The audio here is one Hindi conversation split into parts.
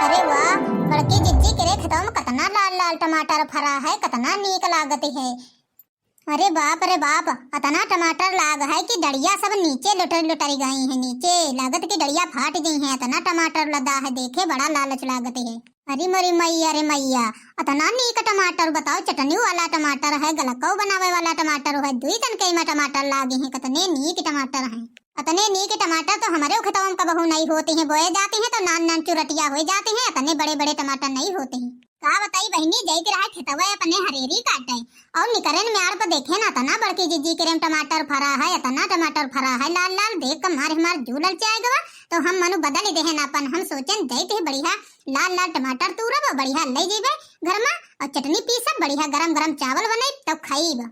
अरे वाह, बड़की जिज्जी के रे खेतों में कितना लाल लाल टमाटर फरा है, कितना नीक लागत है। अरे बाप रे बाप, इतना टमाटर लाग है कि डड़िया सब नीचे लुटर लुटरी गई है, नीचे लागत की डड़िया फाट गई है। इतना टमाटर लदा है, देखे बड़ा लालच लागत है। अरे मरी मैया, अरे मैया, इतना नीक टमाटर बताओ, चटनी वाला टमाटर है, गलकौ बनावे वाला टमाटर है, दुई तनके में टमाटर लागे हैं, कितने नीक टमाटर हैं। इतने नीक टमाटर तो हमारे खेतों में कबहू नहीं होते हैं, बोए जाते हैं तो नान नान चुरटिया हो जाते हैं, इतने बड़े बड़े टमाटर नहीं होते हैं। का बताई बहनी, जई के रहा खेतवा अपने हरेरी काटे और निकरन में आड़ पर देखे ना, तना बड़की जिज्जी के टमाटर फरा है, इतना टमाटर फरा है लाल लाल, देख कर मारे हमार जूलल जाएगा। तो हम मनु बदल दे ना अपन, हम सोचन देते बढ़िया लाल लाल टमाटर तूरब बढ़िया ले जेबे घर में और चटनी पीसब, बढ़िया गरम गरम चावल बने तब खाईब।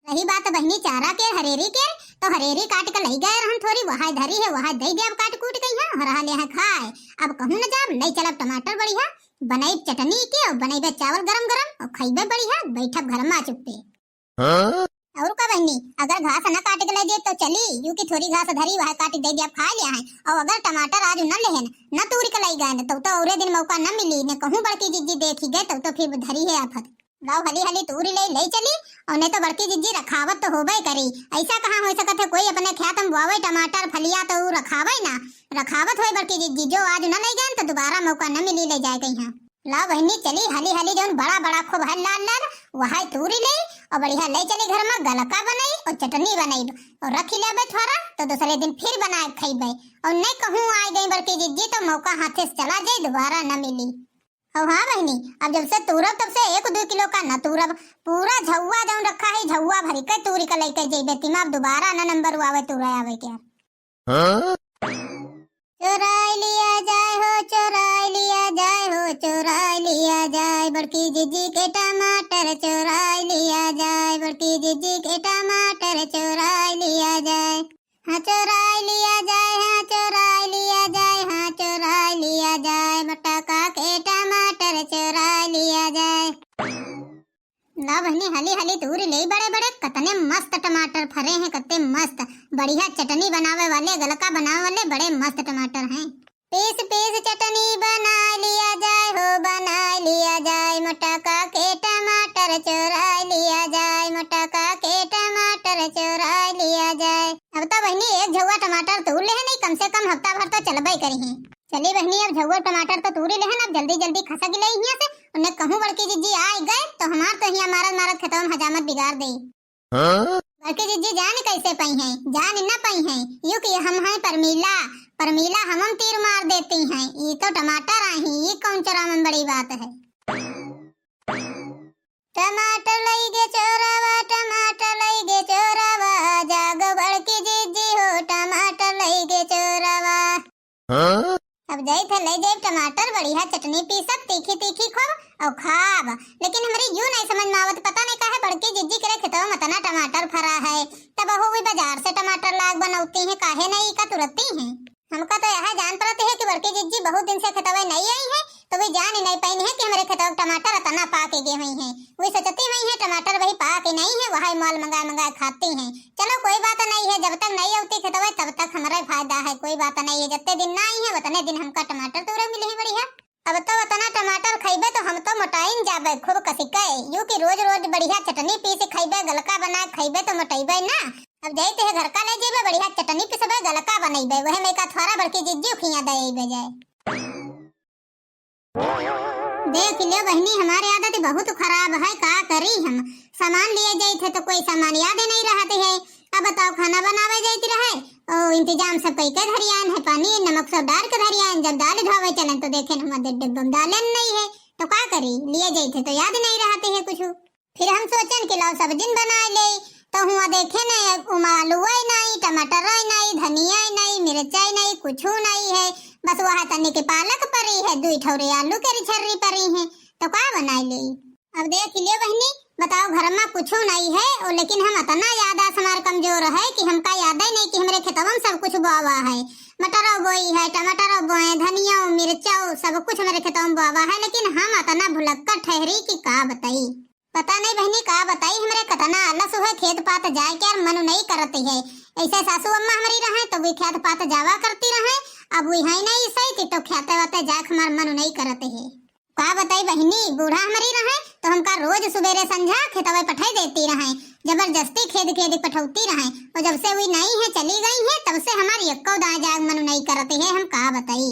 रही बात बहनी चारा के हरेरी के, तो हरेरी काट के ले गए रहन, थोड़ी वहां धरी है वहां दे दे, अब काट कूट गई है हरा ले है खाए। अब कहूं न जाब ले चलब टमाटर बढ़िया बनाई चटनी के और बनाई चावल गरम गरम और खाइबे बढ़िया बैठब घर में चुप्पे। और का बहनी, अगर घास न काट के ले दे तो चली, यू की थोड़ी घास धरी वहां काट दे दे खा ले है। और अगर टमाटर आज न लेहन न तूर के ले गए तो औरे दिन मौका न मिली, न कहूं बड़की जिज्जी देखी गए तो फिर धरी है आफत। गाँव हली हली तूरी ले चली और नहीं तो बड़की जिज्जी रखावत तो होबे करी। ऐसा कहाँ हो सकत है कोई अपने खेत में बोवे टमाटर फलिया तो रखावे ना, रखावत होई बड़की जिज्जी, जो आज न ले गए तो दोबारा मौका न मिली ले जाए गई। ला बहनी चली हली हली जो बड़ा बड़ा खूब है लाल लाल वहां तूरी ले और बढ़िया ले चली घर में, गलका बनाई और चटनी बनाई और रखी लेबे थोड़ा, तो दूसरे दिन फिर बनाए खाइबे। और नहीं कहूँ आ गई बड़की जिज्जी तो मौका हाथे से चला जाए, दोबारा न मिली। और हाँ बहनी, अब जब से तूरब तब से 1-2 किलो का न तूरब, पूरा झौवा जो रखा है झौवा भरी के तूरी का लेके जेबे तिमा, दोबारा न नंबर आवे तूरा आवे क्या। चुराई लिया जाए हो, चुराई लिया जाए हो, चुराई लिया जाए बड़की जिज्जी के टमाटर, चुराई लिया जाए बड़की जिज्जी के टमाटर, चुराई लिया जाए। हाँ चुराई लिया जाए, हाँ चुराई लिया जाए, हाँ चुराई लिया जाए मटका के टमाटर, चुराई लिया जाए। ना बहनी हली हली तूरी ले बड़े बड़े, कितने मस्त टमाटर फरे हैं, कितने मस्त बढ़िया चटनी बनावे वाले, गलका बनावे वाले बड़े मस्त टमाटर हैं। पीस पीस चटनी बना लिया जाए हो, बना लिया जाए मटका के टमाटर, चुराई लिया जाए मटका के टमाटर, चुराई लिया जाए। अब तो बहनी एक झौवा टमाटर तूर ले है, नहीं कम से कम हफ्ता भर तो चलबे करी है। चली बहनी अब झौवा टमाटर तो तूरी ले है, अब जल्दी जल्दी खसा गिले हिया से, उन्हें कहूं बड़की जिज्जी आ गए तो हमार तो हिया मारत मारत खेतों में हजामत बिगाड़ दे। बड़की जिज्जी जान कैसे पई हैं, जान न पई हैं, यू कि हम हैं परमीला, परमीला हम तीर मार देती हैं, ये तो टमाटर आई, ये कौन चोरा में बड़ी बात है। टमाटर लई गे चोरावा, टमाटर लई गे चोरावा, जाग बड़की जिज्जी हो, टमाटर लई गे चोरावा। अब जाई थे ले जाए टमाटर बढ़िया चटनी पीसब तीखी तीखी खूब और खाब। लेकिन हमारी यूं नहीं समझ में आवत, पता नहीं काहे बड़की जिज्जी करे खेतों में इतना टमाटर फरा है, तब वो भी बाजार से टमाटर लाग बनौती हैं, काहे नहीं का तुरती हैं। हमका तो यह जान पड़ती है कि बड़की जिज्जी बहुत दिन से खेतवे नहीं आई है, तो वे जान ही नहीं पाई है कि हमारे खेतों टमाटर इतना पाके गए हुई हैं। वे सोचती हुई है टमाटर वही पाके नहीं है, वही माल मंगा मंगा खाती हैं। चलो कोई बात नहीं है, जब तक नहीं आती खेतवे तब तक हमारा फायदा है, कोई बात नहीं है। जितने दिन ना आई है उतने दिन हमका टमाटर तूरे मिले हैं बढ़िया। अब तो उतना टमाटर खाइबे तो हम तो मोटाइन जाबे खूब कसिके, यू कि रोज रोज बढ़िया चटनी पीस खाइबे, गलका बना खाइबे तो मोटाइबे ना। अब जाते है घर का ले जेबे बढ़िया चटनी पीसबे, गलका बनइबे, वहे में का थोड़ा बड़की जिज्जी खिया देबे जाए। देख ले बहनी, हमारी आदत बहुत खराब है, का करी हम। सामान लिए जाए थे तो कोई सामान याद नहीं रहते है। अब बताओ खाना बनावे जाती रहे और इंतजाम सब कई के धरियान है, पानी नमक सब डाल के धरियान, जब दाल धोवे चलन तो देखे हमारे डिब्बे में डालन नहीं है, तो का करी, लिए जाए थे तो याद नहीं रहते है कुछ। फिर हम सोचन कि लाओ सब्जी बना ले, तो हुआ देखे नहीं आलू नहीं, टमाटर नहीं, धनिया नहीं, मिर्चाई नहीं, कुछ नहीं है, बस वह तने के पालक परी है, 2 ठौरे आलू के छर्री परी है, तो का बना ले। अब देख लियो बहनी, बताओ घर में कुछ नहीं है और लेकिन हम इतना यादाश्त हमार कमजोर है कि हमका याद ही नहीं कि हमारे खेतों में सब कुछ बोवा है, मटर बोई है, टमाटर बोए, धनिया मिर्चा सब कुछ हमारे खेतों में बोवा है, लेकिन हम इतना भुलक्कड़ ठहरी कि का बताई। पता नहीं बहनी का बताई, हमारे कतना आलस हुए खेत पात जाए क्या मन नहीं करती है। ऐसे सासू अम्मा हमारी रहे तो वे खेत पात जावा करती रहे। अब वही है नहीं सही कि तो खेते वाते जाख हमार मन नहीं करते है। का बताई बहनी, बूढ़ा हमारी रहे तो हमका रोज सुबेरे संझा खेतवे पठाई देती रहे, जबरदस्ती खेद खेद पठौती रहे। और जब से वही नहीं है चली गई है तब से हमारी एक्को दाएं जाग मन नहीं करते है। हम का बताई,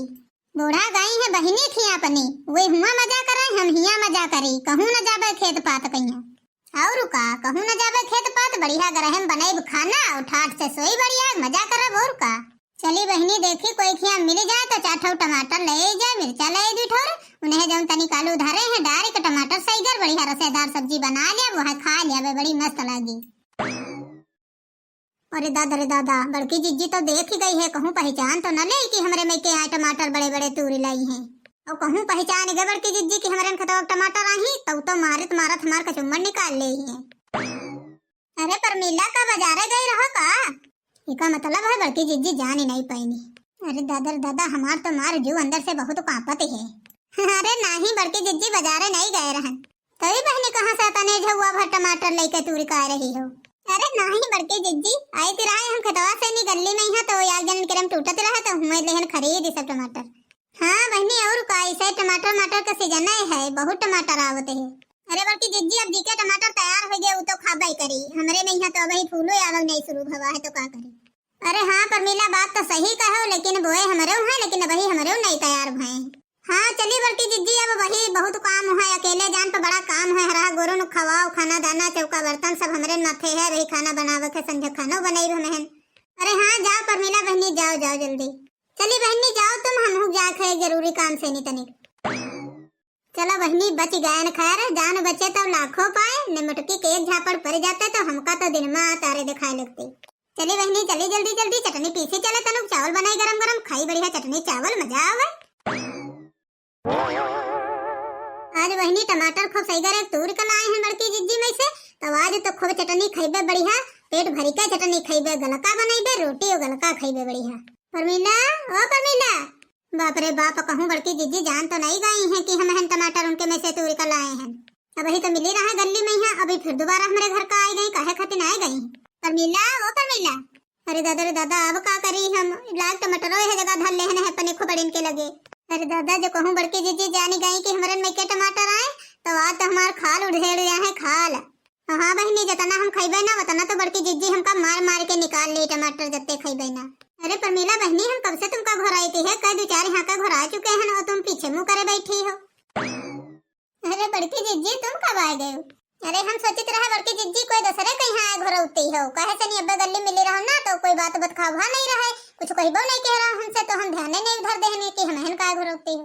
बूढ़ा गई है बहनी खिया अपनी, वे हुआ मजा करे हम हिया मजा करी। कहूँ न जाबे खेत पात कहिया और का, कहूँ न जाबे खेत पात बढ़िया गरहम बनाई खाना और ठाट से सोई बढ़िया मजा करब और का। चली बहनी देखी कोई खिया मिल जाए तो चाठौ टमाटर ले जाए, मिर्चा ले दी ठोर, उन्हें जब तनी कालू धरे हैं डायरेक्ट टमाटर सही कर बढ़िया रसेदार सब्जी बना लिया, वो है खा लिया वे बड़ी मस्त लगी। अरे दादा रे दादा, बड़की जिज्जी तो देख ही गई है, कहूँ पहचान तो न ले कि हमारे में के यहाँ टमाटर बड़े बड़े तूरी लाई हैं। और कहूँ पहचान गए बड़की जिज्जी की हमारे खतवा टमाटर आई तब तो मारत मारत हमार कचुम्बर निकाल ले है। अरे परमीला का बाजारे गई रहो का? इसका मतलब है बड़की जिज्जी जान ही नहीं पाईनी। अरे दादा रे दादा, हमार तो मार जू अंदर से बहुत कांपत है। अरे नहीं बड़की जिज्जी बाजारे नहीं गए रहन, तभी बहनी कहाँ से तने झुआ भर टमाटर लेके तूरी का रही हो। अरे नहीं बड़की जिज्जी, आई थी राय हम खतवा से नी गली में ही तो यार जन करम टूटत रहा तो हुए लेहन खरीद सब टमाटर। हाँ बहनी और का ऐसे टमाटर मटर का सीजन है, बहुत टमाटर आवते हैं। अरे बड़की जिज्जी अब जी के टमाटर तैयार हो गए वो तो खाबा ही करी, हमरे में यहाँ तो अभी फूलो आवल नहीं शुरू हुआ है तो का करी। अरे हाँ परमीला बात तो सही कहो, लेकिन बोए हमारे है लेकिन वही हमारे नहीं तैयार भए। हाँ चली बड़की जिज्जी, अब वही बहुत काम है, अकेले जान पे बड़ा काम है। हरा गोरो नु खवाओ, खाना दाना चौका बर्तन सब हमरे माथे है, वही खाना बनावे के संझा खानो बनाई हमें। अरे हाँ जाओ परमीला बहनी, जाओ जाओ जल्दी। चली बहनी जाओ तुम, हम जाके जरूरी काम से नहीं तनिक। चलो बहनी बच गए न, खैर जान बचे तो लाखों पाए, निमटकी के एक झापड़ पड़ जाते तो हमका तो दिन में तारे दिखाए लगते। चली बहनी चली जल्दी जल्दी, चटनी पीसी चले तनुक, चावल बनाई गरम गरम, खाई बढ़िया चटनी चावल मजा आवे। आज बहनी टमाटर खूब सही करे तूर कर लाए हैं बड़की जिज्जी में से, तो आज तो खूब चटनी खाइबे बढ़िया, पेट भरी के चटनी खाइबे, गलका बनाइबे, रोटी और गलका खाइबे बढ़िया। परमीला ओ परमीला, बाप रे बाप, कहूँ बड़की जिज्जी जान तो नहीं गई हैं कि हम टमाटर उनके में से तूर कर लाए हैं। अब वही तो मिली रहा है गली में है, अभी फिर दोबारा हमारे घर का आई गई, काहे खातिर आई गई। परमीला ओ परमीला, अरे दादा रे दादा अब का करी हम, लाग टमाटरों है जगह धर लेहन है पने खूब बड़िन के लगे। अरे दादा जो कहूँ बड़की जिज्जी जानी गई कि हमारे में के टमाटर आए तो आज तो हमार खाल उधेड़ गया है खाल। हाँ बहनी जितना हम खाइबे ना उतना तो बड़की जिज्जी हमका मार मार के निकाल ली टमाटर जत्ते खाइबे ना। अरे परमीला बहनी हम कब से तुमका घोराई थी है, कई दो चार यहाँ का घोरा चुके हैं और तुम पीछे मुँह करे बैठी हो। अरे बड़की जिज्जी तुम कब आ गए? अरे हम सोचित रहे बड़की जिज्जी कोई दूसरे कहीं आए घोरौती हो, कहे से नहीं अब गली मिली रहो ना तो कोई बात खावा नहीं रहे, कुछ कहबो नहीं कह रहा हमसे तो हम ध्यान नहीं उधर देने कि हम का घोरौती हो,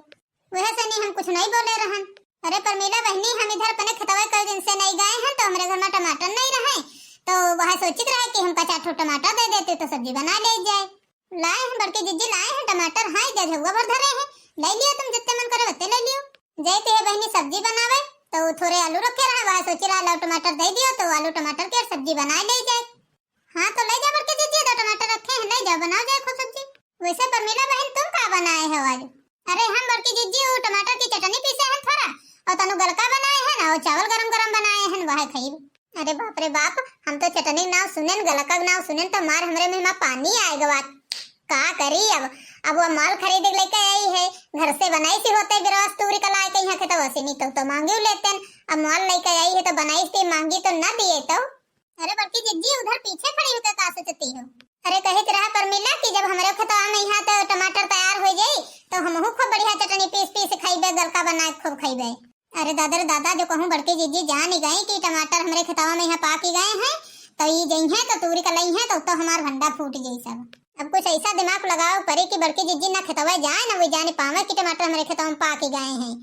वह से नहीं हम कुछ नहीं बोले रहन। अरे परमीला बहनी हम इधर अपने खतवा कई दिन से नहीं गए हैं तो हमारे घर में टमाटर नहीं रहे, तो वह सोचित रहे कि हमका 4 टमाटर दे देते तो सब्जी बना ले जाए। लाए हैं बड़की जिज्जी, लाए हैं टमाटर, हाँ जझुआ भर धरे हैं, ले लियो तुम जितने मन करे उतने ले लियो। जैसे है बहनी सब्जी बनावे तो थोड़े आलू रखे रहे, वह सोच रहा आलू टमाटर दे दियो तो आलू टमाटर की सब्जी बना ले जाए। हाँ तो ले जा बड़की जिज्जी, 2 टमाटर रखे हैं, ले जाओ बनाओ जाए खूब सब्जी। वैसे परमीला बहन तुम क्या बनाए हो आज? अरे हम बड़की जिज्जी वो टमाटर की चटनी पीसे हैं थोड़ा और तनु गलका बनाए हैं ना और चावल गरम गरम बनाए हैं, वह खाई। अरे बाप रे बाप, हम तो चटनी नाव सुनेन गलका नाव सुनेन तो मार हमरे मुंह में पानी आएगा। का करी अब वो माल खरीद लेके आई है, घर से बनाई सी होते बिरवास तूरी का लाए के यहाँ के तो वैसे नहीं तो मांगी लेते, अब माल लेके आई है तो बनाई थी मांगी तो ना दिए तो। अरे बड़की जिज्जी उधर पीछे खड़ी होकर का सोचती हो? अरे कहित रहा परमीला कि जब हमारे खतवा में यहाँ तो टमाटर तैयार हो जाई तो हम खूब बढ़िया चटनी पीस पीस खाइबे, गलका बना खूब खाइबे। अरे दादा रे दादा जो कहूँ बड़की जिज्जी जान ही गई कि टमाटर हमारे खतवा में यहाँ पाक ही गए हैं तो ये गई है तो तूरी का लाई है तो हमार भंडा फूट जाई सब। अब कुछ ऐसा दिमाग लगाओ परे कि बड़की जिज्जी ना खतवा जाए ना वो जाने पावे कि टमाटर हमारे खतवा में पाक ही गए हैं।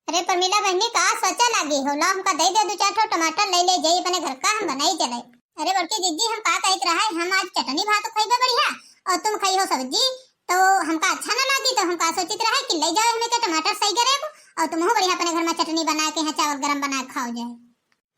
अरे परमीला बहनी का सोचा लगी हो, ला हमका दे दे 2-4 टमाटर ले ले जाइए अपने घर का हम बनाई चले। अरे बड़की जिज्जी हम का कहत रहा है, हम आज चटनी भात खाइबे बढ़िया और तुम खाई हो सब्जी तो हमका अच्छा ना लगी तो हमका सोचित रहा कि ले जाओ हमें के टमाटर सही करे और तुम हो बढ़िया अपने घर में चटनी बना के यहाँ चावल गरम बना खाओ जाए।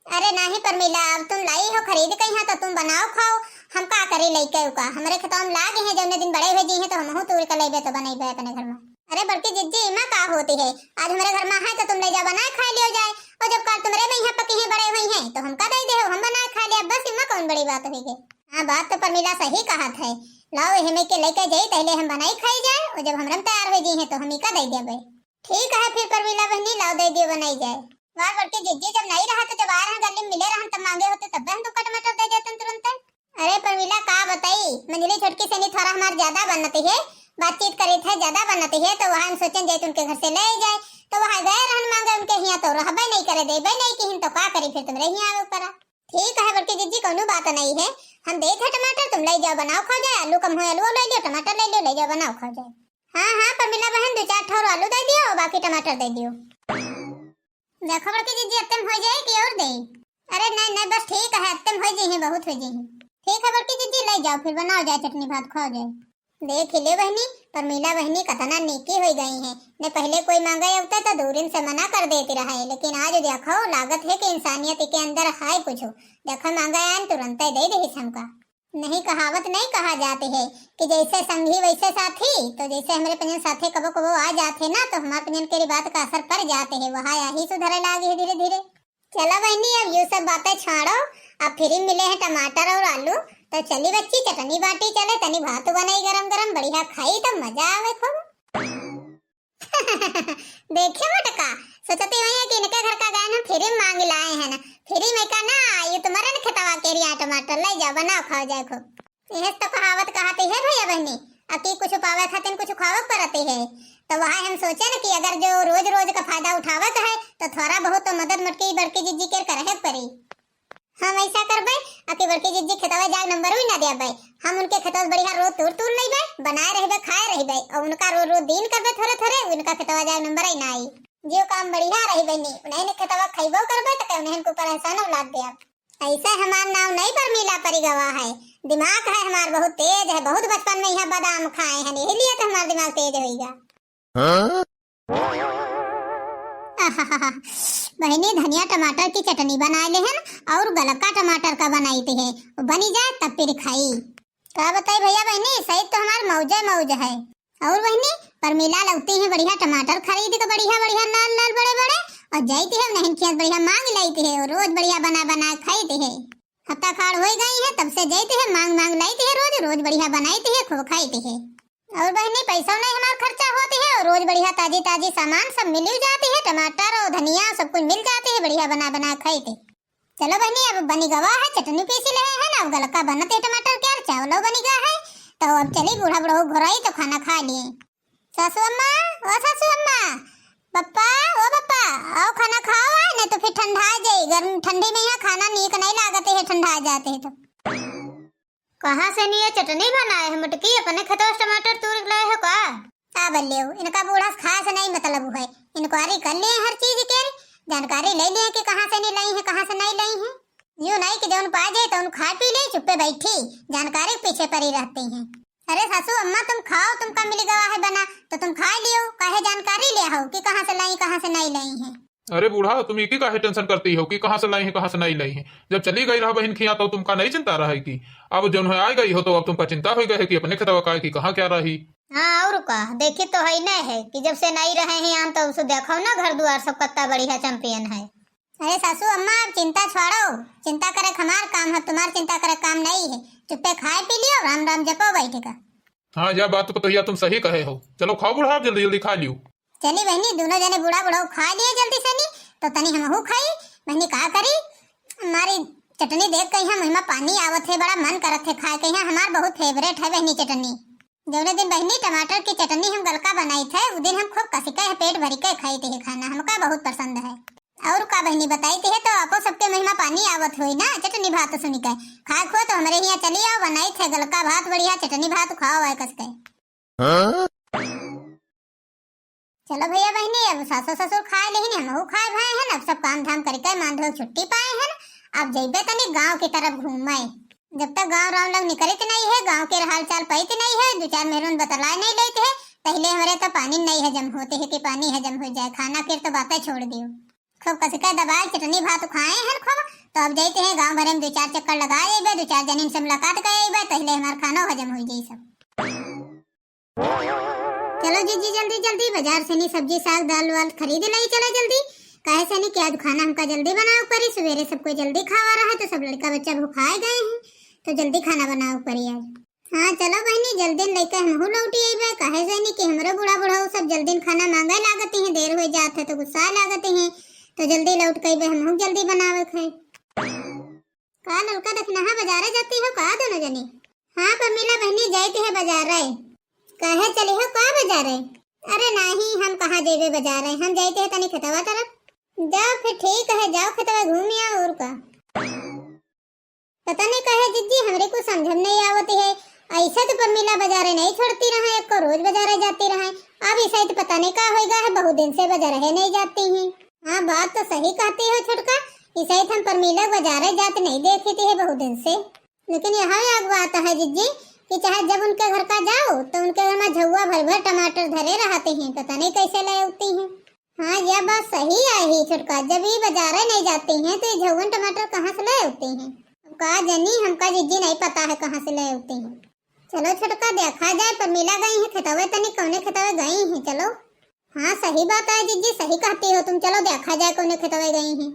अरे नहीं परमीला, अब तुम लाई हो खरीद के यहाँ तो तुम बनाओ खाओ, हम का करे लेके का हमारे खतवा में लागे हैं जब दिन बड़े हुए जी हैं तो हम तूर का लेबे तो बनाइबे अपने घर में। अरे बड़की जिज्जी इमा का होती है, आज हमारे घर में है तो तुम ले जा बना खा लियो जाए और जब कल तुम्हारे में यहाँ पकी हैं बड़े हुए हैं तो हमका दे दे हम बना खा लिया, बस इमा कौन बड़ी बात हुई है। हाँ बात तो परमिला सही कहा है। लाओ हमें के लेके जाई पहले हम बनाई खाई जाए और जब हमरम तैयार हो जी हैं तो हम ही का दे देबे। ठीक है फिर परमिला बहनी लाओ दे दियो बनाई जाए। बार बड़के जिज्जी जब नहीं रहा तो जब आ रहा गली में मिले रहा तब मांगे होते तब हम तो टमाटर दे देते तुरंत। अरे परमिला का बताई मंजली छोटकी से नहीं थोड़ा हमार ज्यादा बनती है बातचीत करी थे ज्यादा बनती है तो वहां हम सोचन जाए उनके घर से ले जाए तो वहां गए रहन मांगे उनके यहाँ तो रहबे नहीं करे देबे नहीं कि तो का करी फिर तुम रही आवे ऊपर। ठीक है बड़की जिज्जी कोनो बात नहीं है हम दे थे टमाटर तुम ले जाओ बनाओ खा जाए आलू कम हो आलू ले लियो टमाटर ले जाओ बनाओ खा जाए। हाँ हाँ परमिला बहन 2-4 ठोर आलू दे दियो और बाकी टमाटर दे दियो। देखो बड़की जिज्जी अत्तम हो जाए कि और दे। अरे नहीं बस ठीक है अत्तम हो जाए बहुत हो जाए। ठीक है बड़की जिज्जी ले जाओ फिर बनाओ जाए चटनी भात खाओ जाए। देख ले बहनी परमिला बहनी कतना नेकी हो गई है ने पहले कोई मांगा होता तो दूरिन से मना कर देती रहा है लेकिन आज देखो लागत है कि इंसानियत के अंदर है कुछ। देखो मांगा है तुरंत दे दे हमका। नहीं कहावत नहीं कहा जाती है कि जैसे संगी वैसे साथी तो जैसे हमारे पंजन साथे कबो कबो आ जाते ना तो हमारे पंजन की बात का असर पड़ जाते है वहाँ यही सुधरे लागे है धीरे धीरे। चलो बहनी अब ये सब बातें छोड़ो अब फिर मिले हैं टमाटर और आलू तो चली बच्ची चटनी बाटी चले तनी भात बनाई गरम गरम बढ़िया खाई तो मजा आवे खूब। देखे मटका सोचते हुए कि इनके घर का गाय ना फिर मांग लाए हैं ना फिर में का ना ये तुम्हारे न खतवा के रिया टमाटर ले जाओ बनाओ खाओ जाए खूब। यह तो कहावत कहती है भैया बहनी अकी कुछ पावे खातिर कुछ खावक पड़ती है तो वहाँ हम सोचे ना कि अगर जो रोज रोज का फायदा उठावत है तो थोड़ा बहुत तो मदद मटकी बड़की जिज्जी के करे पड़ी। हम ऐसा करबे अके बड़की जिज्जी खेतवा जाग नंबर भी ना देबे हम उनके खेतवा बढ़िया रोज तूर लेबे बनाए रहबे खाए रहबे और उनका रोज दिन करबे थोड़े थोड़े उनका खेतवा जाग नंबर ही ना आई जो काम बढ़िया रहबे नहीं उन्हें ने खेतवा खइबो करबे तो उन्हें को पर एहसान औलाद दे। ऐसा हमार नाम नहीं परमिला परिगवा है दिमाग है हमार बहुत तेज है बहुत बचपन में यह बादाम खाए हैं इसलिए तो हमारा दिमाग तेज होगा। बहनी धनिया टमाटर की चटनी बना ले हैं और गलका टमाटर का बनाई थी है बनी जाए तब फिर खाई। क्या बताई भैया बहनी सही तो हमार मौज है। और बहनी परमिला लगती है बढ़िया टमाटर खरीद के बढ़िया बढ़िया लाल लाल बड़े बड़े और जाती है नहीं खेत बढ़िया मांग लाती है और रोज बढ़िया बना खाती है। हफ्ता खाड़ हो गई है तब से जाती है मांग लाती है रोज रोज बढ़िया बनाती है खूब खाती है। और बहनी पैसा नहीं हमारा खर्चा होती है और रोज बढ़िया ताजी सामान सब मिल जाती है टमाटर और धनिया सब कुछ मिल जाती है बढ़िया बना खाते। चलो बहनी अब बनी गवा है चटनी पीसी ले है ना गलका बनते टमाटर क्या चावल बनी गया है तो अब चली बूढ़ा बूढ़ा घोराई तो खाना खा लिए। सासू अम्मा ओ सासू अम्मा पप्पा ओ पप्पा आओ खाना खाओ नहीं तो फिर ठंडा जाए गर्म ठंडी में यहाँ खाना नीक नहीं लागते है ठंडा जाते है तो। कहाँ से नहीं चटनी बनाए है मटकी अपने खेतों टमाटर तोड़ लाए हो का आ बल्ले इनका बूढ़ा खास नहीं मतलब है इंक्वायरी कर लिए हर चीज के जानकारी ले लिए कि कहाँ से नहीं लाई है कहाँ से नहीं लाई है यूं नहीं कि जौन पा जाए तो उन खा पी ले चुप्पे बैठी जानकारी पीछे पड़ी रहती है। अरे सासू अम्मा तुम खाओ तुमका मिल गवा है बना तो तुम खा लियो काहे जानकारी ले आओ कि कहाँ से लाई कहाँ से नहीं लाई है। अरे बूढ़ा तुम एक ही काहे टेंशन करती हो कि कहाँ से लाई है कहाँ से नहीं लाई है जब चली गई रहा बहन खिया तो तुमका नहीं चिंता रहा कि अब जो है आ गई हो तो अब तुमका चिंता हो गई है कि अपने खेतवा का कि कहाँ क्या रही। हाँ और का देखी तो है नहीं है कि जब से नहीं रहे हैं आम तो उसे देखो ना घर द्वार सब कत्ता बढ़िया चैंपियन है। अरे सासू अम्मा अब चिंता छोड़ो चिंता करे हमार काम है तुम्हार चिंता करे काम नहीं है चुप्पे खाए पी लियो राम राम जपो बैठे का। हाँ यह बात तो भैया तुम सही कहे हो चलो खाओ बूढ़ा जल्दी जल्दी खा लियो। चली बहनी दोनों जने बूढ़ा बूढ़ा खा लिए जल्दी से नहीं तो तनी हमहू खाई बहनी का करी हमारी चटनी देख के यहाँ मुँह में पानी आवत है बड़ा मन करत है खाए के यहाँ हमार बहुत फेवरेट है बहनी चटनी। जौने दिन बहनी टमाटर की चटनी हम गलका बनाई थे उस दिन हम खूब कसिका है पेट भरी के खाई थे खाना हमका बहुत पसंद है। और का बहनी बताई थी तो आपको सबके मुँह में पानी आवत हुई ना चटनी भात सुनी के खा खो तो हमारे यहाँ चली आओ बनाई थे गलका भात बढ़िया चटनी भात खाओ है कस के। चलो भैया बहनी अब सासू ससुर खाए लेकिन हम खाए भाई हैं अब सब काम धाम करके मान धो छुट्टी पाए हैं अब जइबे तनी गांव की तरफ घूमे जब तक गांव राम लोग निकलते नहीं है गांव के हाल चाल पाते नहीं है 2-4 मेहरून बतलाए नहीं लेते है पहले हमारे तो पानी नहीं हजम होते है कि पानी हजम हो जाए खाना फिर तो बातें छोड़ दियो खूब कसके दबाए चटनी भात खाए हैं खूब तो अब जाते हैं गांव भरे में 2-4 चक्कर लगाए 2-4 जनीन से मुलाकात करे पहले हमारा खाना हजम हो जाए सब। चलो जी जल्दी जल्दी बाजार से नहीं सब्जी साग दाल वाल खरीद लाई चलो जल्दी काहे से नहीं कि आज खाना हमका जल्दी बनाओ परी सवेरे सबको जल्दी खावा रहा है तो सब लड़का बच्चा भूखाए गए हैं तो जल्दी खाना बनाओ पड़ी आज। हाँ चलो बहनी जल्दी लेके हमहू लौटी आइबे। काहे से नहीं कि हमरे बूढ़ा बूढ़ा सब जल्दी खाना मांगे लागते हैं, देर हो जात है तो गुस्सा लागते हैं, तो जल्दी लौट के आइबे हमहू जल्दी बनावे खाए। का ललका देखना है बाजारे जाती हो का दोनों जनी? हाँ प्रमिला बहनी जाती है बाजारे। काहे चली हो का बाजारे? अरे नहीं हम कहाँ जेबे बाजारे, हम जाते हैं तनी खेतवा तरफ। जाओ फिर ठीक है, जाओ खेतवा घूम आओ और का। पता नहीं कहे जिज्जी हमरे को समझ नहीं आवती है। ऐसे तो प्रमिला बाजारे नहीं छोड़ती रहे, एक को रोज बाजारे जाती रहे। अब ऐसे तो पता नहीं का होगा है, बहुत दिन से बाजारे नहीं जाती हैं। हाँ बात तो सही कहती हो छोटका, ऐसे ही हम प्रमिला बाजारे जाते नहीं देखी थी बहुत दिन से। लेकिन यहाँ एक बात है जिज्जी कि चाहे जब उनके घर का जाओ तो उनके घर में झुआ भर भर टमाटर धरे रहते हैं, पता नहीं कैसे ले आती हैं। हाँ यह बात सही है छोटका, जब ये बाजारे नहीं जाती हैं तो ये झुआ टमाटर कहाँ से ले आती हैं? का जनी हमका जिज्जी नहीं पता है कहाँ से ले आती हैं। चलो छोटका देखा जाए, प्रमिला गई है खेतवे तनी कौने खेतवे गई हैं। चलो हाँ सही बात है जिज्जी, सही कहती हो तुम, चलो देखा जाए कौने खेतवे गई हैं।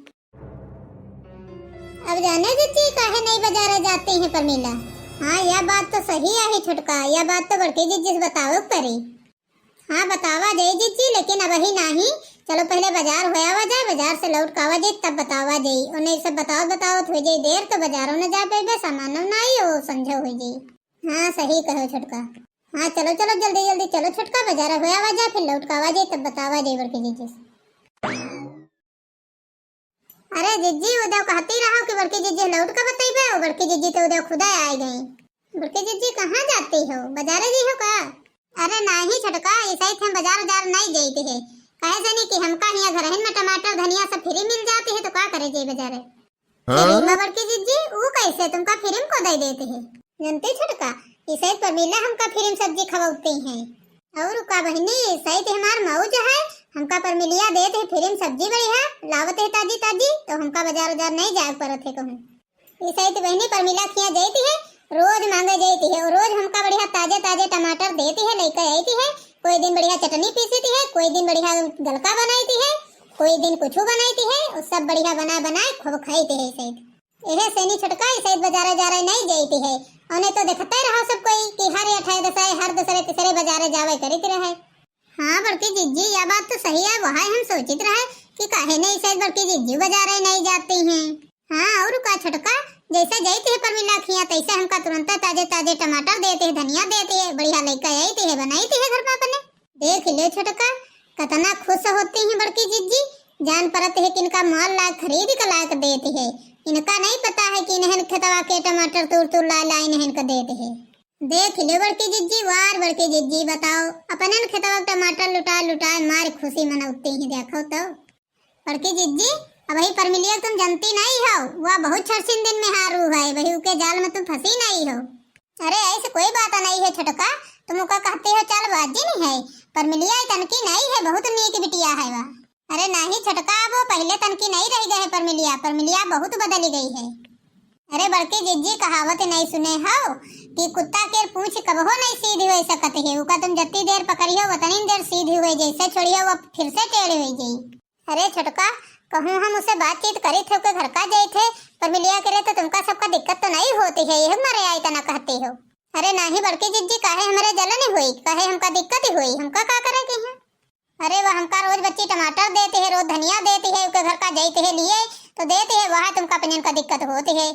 अब जाने जिज्जी काहे नहीं बाजारे जाती हैं प्रमिला? हाँ यह बात तो सही है छोटका, यह बात तो बड़की जिज्जी से बताओ परी। हाँ बतावा जाए जिज्जी, लेकिन अब ही नहीं, चलो पहले बाजार होया जाए, बाजार से लौट कावा जाए तब बतावा जाए। उन्हें सब बताओ हो जाए देर तो बाजारों न जा पाए, सामानों ना ही हो समझो हो जाए। हाँ सही कहो छोटका। हाँ चलो चलो जल्दी जल्दी चलो छोटका, बाजार होया जाए फिर लौट कावा जाए तब बतावा जाए बड़की जिज्जी से। अरे जिज्जी उदय कहती रहो कि बड़की जिज्जी लौट का बताइबे, और बड़की जिज्जी तो उदय खुदा आ गई। बड़की जिज्जी कहाँ जाती हो, बाजारे जी हो का? अरे नहीं छोटका, ऐसा ही हम बाजार नहीं जाते है। कहे से नहीं कि हमका यहाँ घर में टमाटर धनिया सब फ्री मिल जाती है तो क्या करे जे बाजारे? बड़की जिज्जी वो कैसे तुमका फ्री को दे देते है? जानते छोटका ऐसे प्रमिला हमका फ्री सब्जी खवाती हैं, और का बहनी सही हमार मौज है, हमका परमिलिया देते फ्री सब्जी बढ़िया लावत है ताजी ताजी, तो हमका बाजार नहीं जा पड़त है कहूँ। ऐसे तो बहनी परमिला खिया जाती है, रोज मांगे जाती है, और रोज हमका बढ़िया ताजे ताजे टमाटर देती है लेकर आती है। कोई दिन बढ़िया चटनी पीसती है, कोई दिन बढ़िया गलका बनाती है, कोई दिन कुछ बनाती है, और सब बढ़िया बना बनाए खूब खाईते है। सही यह सैनी छटका सही बाजारे जा रहे नहीं जाती है, उन्हें तो देखते रहो सब कोई कि हर 28 दशहरे हर दूसरे तीसरे बाजारे जावे करते रहे। हाँ बड़की जिज्जी यह बात तो सही है, वहाँ हम सोचित रहे कि काहे नहीं शायद बड़की जिज्जी बाजारे नहीं जाती हैं। हाँ और का छटका जैसे जाती है परमिला खिया तैसे हमका तुरंत ताजे ताजे टमाटर देते है, धनिया देते है, बढ़िया लेकर आती है बनाती है घर पर अपने। देख ले छटका कितना खुश होती है बड़की जिज्जी, जान परत है कि इनका माल ला खरीद कर ला कर देती है। इनका नहीं पता है कि इन्हें खेतवा के टमाटर तूर ला इन्हें का देते है। देख ले बड़की जिज्जी वार बड़की जिज्जी बताओ अपने खेतवा टमाटर लुटा मार खुशी मनाती है। देखो तो बड़की जिज्जी अब वही परमिलिया तुम जानती नहीं हो, वह बहुत छरसिन दिन में हारू है, वही के जाल में तुम फंसी नहीं हो। अरे ऐसे कोई बात नहीं है छटका, तुम का कहते हो चाल बाजी नहीं है, परमिलिया तनकी नहीं है, बहुत नीक बिटिया है वह। अरे नहीं छटका वो पहले तनकी नहीं रह गए परमिलिया, परमिलिया बहुत बदली गई है। अरे बड़की जिज्जी कहावत नहीं सुने हो कि कुत्ता के पूंछ कबहो नहीं सीधी हो सकती है, उका तुम जितनी देर पकड़ियो उतनी देर सीधी हुई, जैसे छोड़ियो वो फिर से टेढ़ी हो गई। अरे छटका कहूँ हम उससे बातचीत करी थे के घर का जाए थे परमिलिया के लिए, तो तुमका सबका दिक्कत तो नहीं होती है, यह हमारे आई तना कहते हो। अरे नहीं बड़की जिज्जी काहे हमारे जलन हुई, काहे हमका दिक्कत हुई, हमका क्या करे के हैं? अरे वह हमका रोज बच्ची टमाटर देते है, रोज धनिया देती है, उसके घर का जाते है लिए तो देते है, वहाँ तुमका अपने का दिक्कत होती है।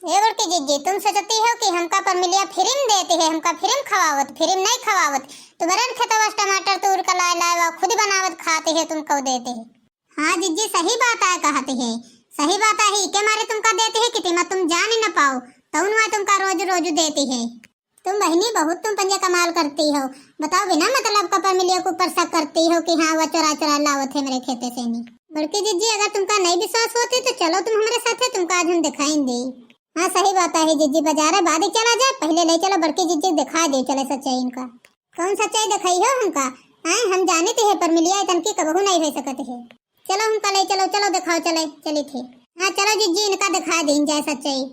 ये बड़की जिज्जी तुम सोचती हो कि हमका परमिलिया फ्री देती है, हमका फ्री खवावत, फ्री नहीं खवावत, तुम्हारे खेतवा टमाटर तूर का लाए खुद बनावत खाते है तुमको देते है। हाँ जिज्जी सही बात है कहते है, सही बात है के मारे तुमका देते है कि तुम जान न पाओ तो उनवा तुमका रोज रोज देती है। तुम बहनी बहुत तुम पंजे कमाल करती हो, बताओ बिना मतलब का परमिलिया को ऊपर शक करती हो कि हाँ वह चोरा लावत है मेरे खेते से नहीं। बड़की जिज्जी अगर तुमका नहीं विश्वास होती तो चलो तुम हमारे साथ है, तुमका आज हम दिखाएंगे। हाँ सही बात है जिज्जी, बाजार बाद ही चला जाए, पहले ले चलो बड़की जिज्जी दिखा दे चले सच्चाई इनका। कौन सच्चाई दिखाई हो हमका? हम जानते है परमिलिया तनकी कबहू नहीं हो सकती है, चलो हमका ले चलो, चलो दिखाओ चले चली थी। हाँ चलो जिज्जी इनका दिखा दें जाए सच्चाई।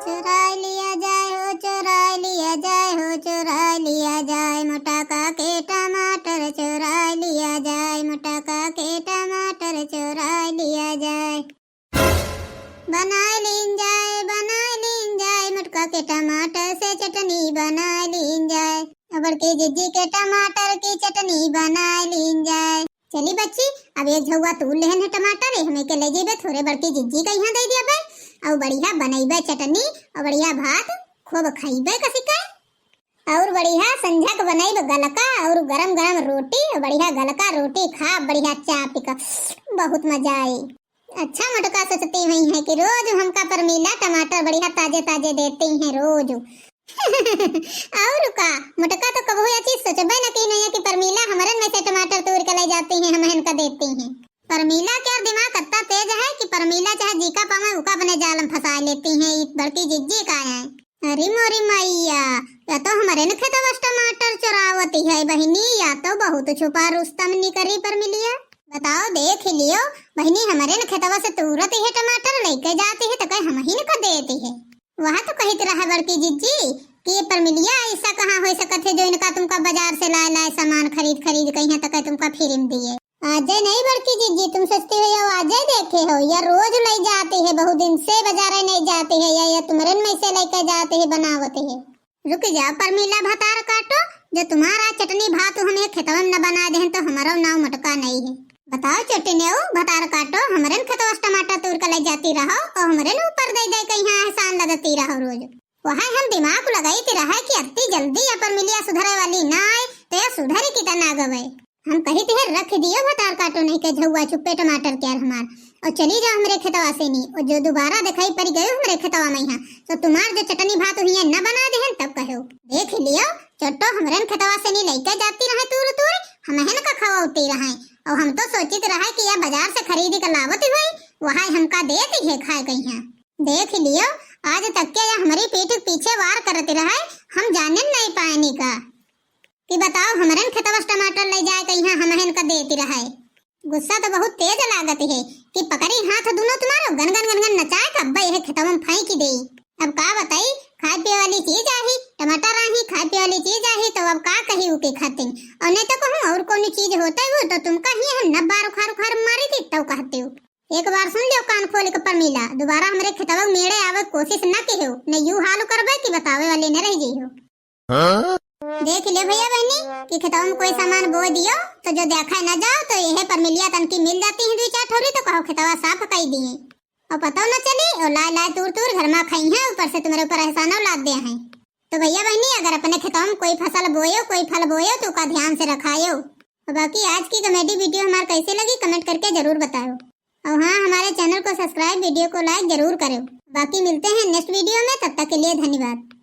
चुरा लिया जाए हो, चुरा लिया जाए हो, चुरा लिया जाए मोटा का के टमाटर, चुरा लिया जाए मोटा का के टमाटर, चुरा लिया जाए। बना जिज्जी के टमाटर की चटनी बना लीन जाए। चली बच्ची, अब एक झुआ तूल लेहन है टमाटर, हमें के ले जेबे थोड़े बड़की जिज्जी का यहाँ दे दिया और बढ़िया बनैबे चटनी और बढ़िया भात खूब खाइबे कसी का, और बढ़िया संझा के बनैबे गलका और गरम गरम रोटी और बढ़िया गलका रोटी खा बढ़िया चाय पी का, बहुत मजा आई। अच्छा मटका सोचती हुई है कि रोज हमका परमीला टमाटर बढ़िया ताजे ताजे देती हैं रोज। और का मटका तो कबो यह चीज सोचबे न की नहीं कि परमीला हमारे में से टमाटर तोड़ के ले जाती हैं, हम इनका देती हैं। परमीला क्या दिमाग इतना तेज है कि परमीला चाहे जीका पावे उका अपने जाल में फंसा लेती हैं। बड़की जिज्जी का है, अरे मोरी मैया, या तो हमारे न खेतवा टमाटर चुरावती है बहिनी, या तो बहुत छुपा रुस्तम निकरी परमिलिया। बताओ देख लियो बहनी, हमारे न खेतवा से तुरंत ही टमाटर लेके जाती है तो कहीं हम ही न देती है। वहाँ तो कही तरह बड़की जिज्जी कि परमिलिया ऐसा कहाँ हो सकत है जो इनका तुमका बाजार से लाए सामान खरीद कहीं तक तुमका फ्री में दिए। आजे नहीं बड़की जिज्जी, तुम सोचती हो या आजे देखे हो या रोज ले जाती है, बहुत दिन से बाजार नहीं जाती है, या तुम्हारे में से लेके जाती है बनावती है। रुक जा परमिला, भतार काटो, जो तुम्हारा चटनी भात हमें खेतवा में न बना दे तो हमारा नाव मटका नहीं है। बताओ चटनी भतार काटो, हमारे खेतवा टमाटर तोड़ के ले जाती रहो और हमारे ऊपर दे कहीं एहसान लगती रहो रोज। वहाँ हम दिमाग लगाई रहा कि अति जल्दी या परमिलिया सुधरे वाली ना आए तो यह सुधरी कितना गवे। हम कही थे रख दियो भतार काटो नहीं के झुआ छुपे टमाटर क्या हमार, और चली जाओ हमारे खेतवा से नहीं, और जो दोबारा दिखाई पड़ गए हमारे खेतवा में यहाँ तो तुम्हार जो चटनी भात हुई है न बना दे तब कहो। देख लियो चट्टो हमारे खेतवा से नहीं लेके जाती रहे तूर हम हन का खवाती रहे, और हम तो सोचित रहे कि यह बाजार से खरीदी कर लावत हुई वहाँ हमका देती है खाए कहीं। देख लियो आज तक के हमारी पीठ पीछे वार करते रहे, हम जाने नहीं पाएनी का कि बताओ हमारे खेतवा टमाटर ले जाए कहीं हम हन का देती रहे। गुस्सा तो बहुत तेज लागत है कि पकड़ी हाथ दोनों तुम्हारो गन गन गन गन नचाए का अब्बा यह खेतवा में फेंक दे। अब का बताई, खाए पिए वाली चीज आही टमाटर आही, खाए पिए वाली चीज आही तो अब का कही उके खाते, और नहीं तो कहूँ और कोई चीज होता है तो तुम कही हम न बार उखार मारी थी तब कहते हो। एक बार सुन लियो कान खोल के परमिला, दोबारा हमारे खेतवा मेड़े आवे कोशिश न की हो, न यू हाल करबे कि बतावे वाले न रह जइहो। देख ले भैया बहनी कि खेतवा में कोई सामान बो दियो तो जो देखा न जाओ तो यह परमिलिया तनकी मिल जाती है 2-4 ठोरी तो कहो खेतवा साफ कई दिए और पता न चली और लाए तूर घर में खाई है, ऊपर से तुम्हारे ऊपर एहसान लाद दिया है। तो भैया बहनी अगर अपने खेतवा में कोई फसल बोयो कोई फल बोयो तो का ध्यान से रखायो। और बाकी आज की कॉमेडी वीडियो हमारे कैसे लगी कमेंट करके जरूर बताओ, और हाँ हमारे चैनल को सब्सक्राइब वीडियो को लाइक जरूर करो। बाकी मिलते हैं नेक्स्ट वीडियो में, तब तक के लिए धन्यवाद।